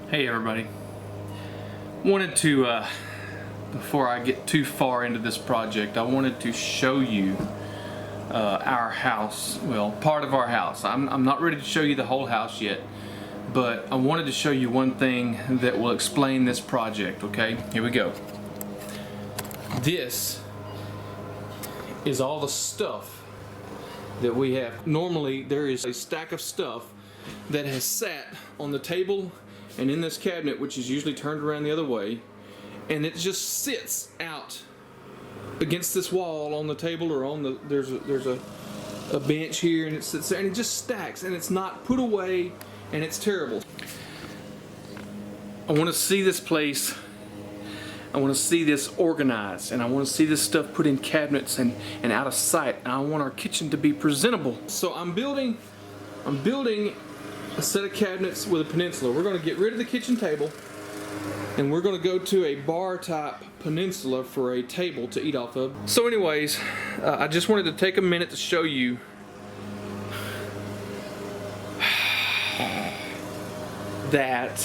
Hey everybody, wanted to before I get too far into this project, I wanted to show you our house, well, part of our house. I'm not ready to show you the whole house yet, but I wanted to show you one thing that will explain this project. Okay, here we go. This is all the stuff that we have. Normally there is a stack of stuff that has sat on the table and in this cabinet, which is usually turned around the other way, and it just sits out against this wall on the table, or on the there's a bench here, and it sits there and it just stacks and it's not put away, and it's terrible. I want to see this place, I want to see this organized, and I want to see this stuff put in cabinets and out of sight, and I want our kitchen to be presentable. So I'm building a set of cabinets with a Peninsula. We're going to get rid of the kitchen table, and we're going to go to a bar type Peninsula for a table to eat off of. So anyways, I just wanted to take a minute to show you that,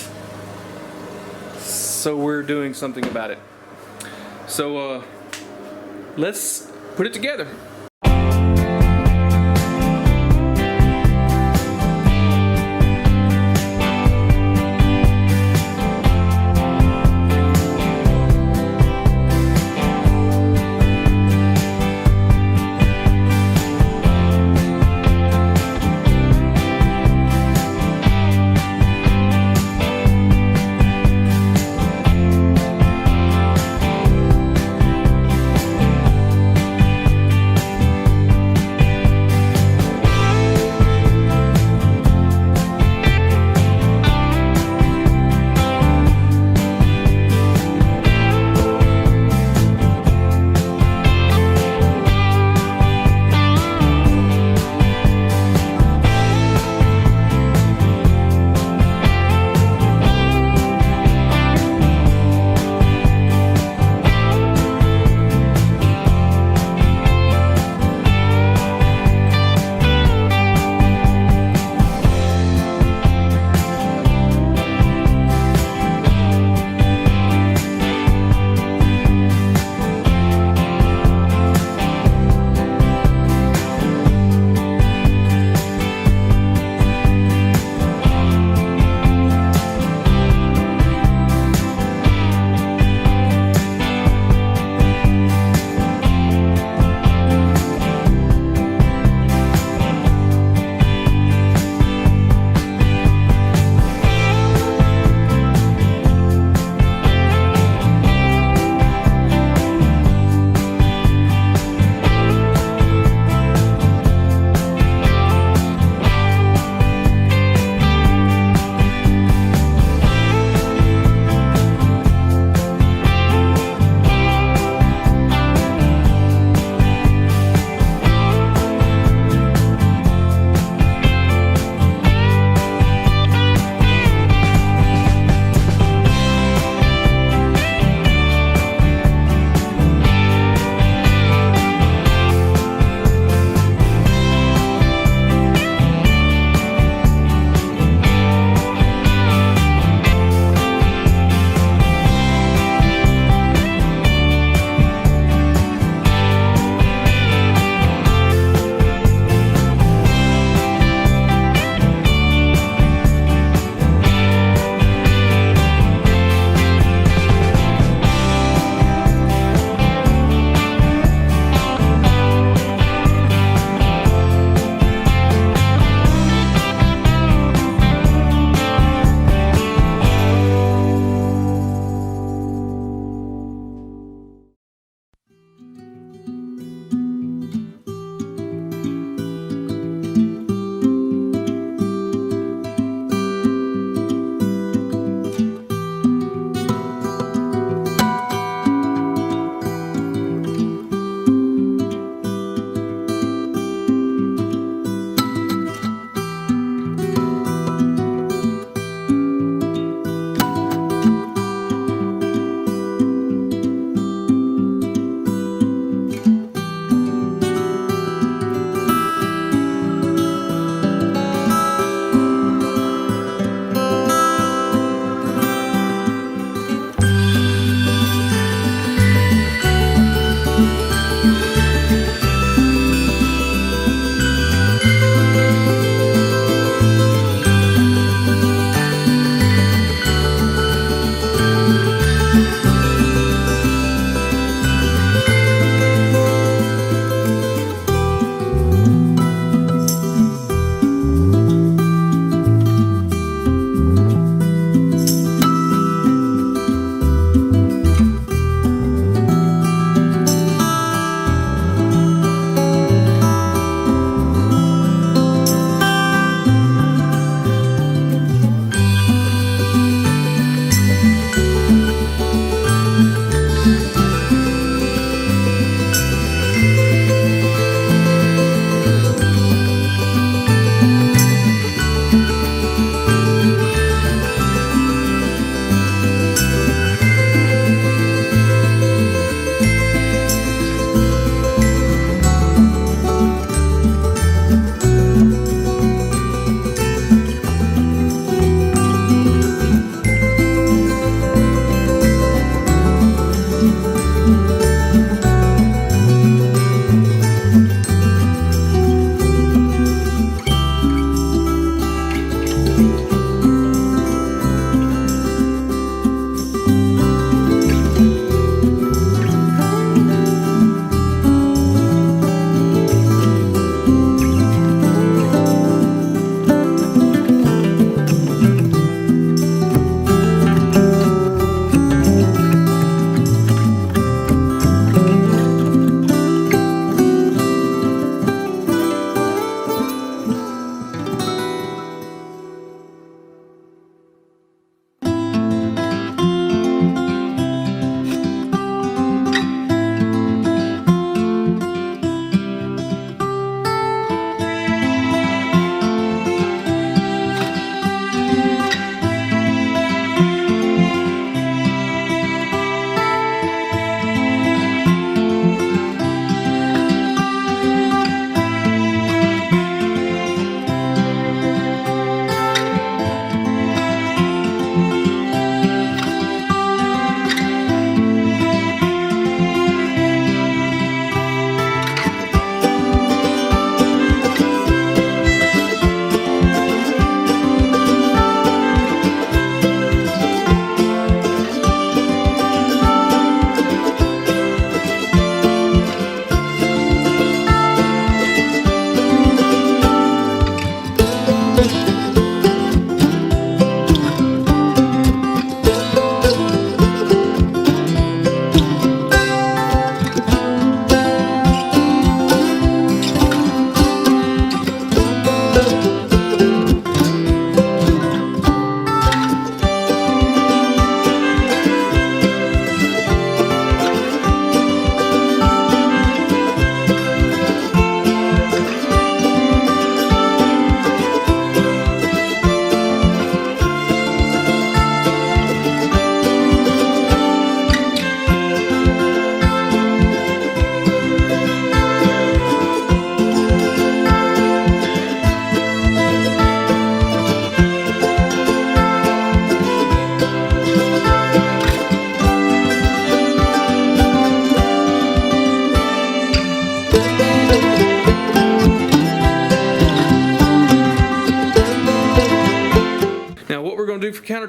so we're doing something about it. So let's put it together.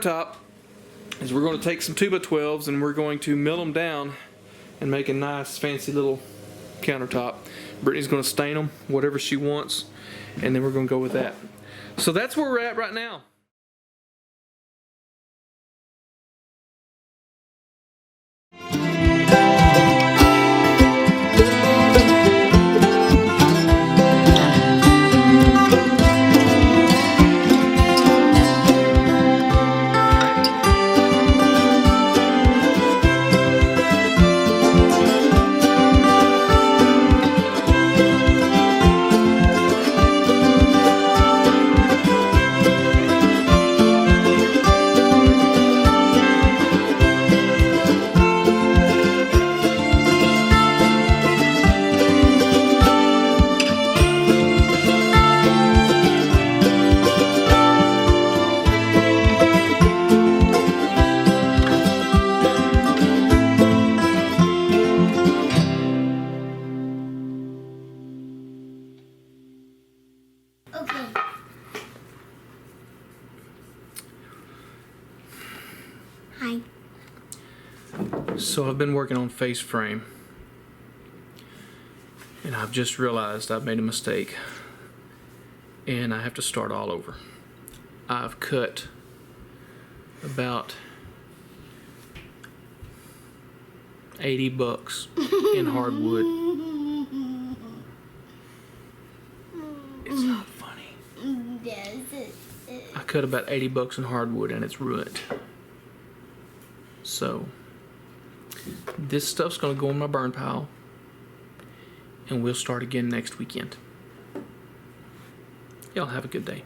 countertop is we're going to take some 2x12s and we're going to mill them down and make a nice fancy little countertop. Brittany's going to stain them whatever she wants, and then we're going to go with that. So that's where we're at right now. Okay. Hi. So I've been working on face frame, and I've just realized I've made a mistake and I have to start all over. I've cut about $80 in hardwood. It's not funny. Yes. I cut about $80 in hardwood and it's ruined. So this stuff's gonna go in my burn pile and we'll start again next weekend. Y'all have a good day.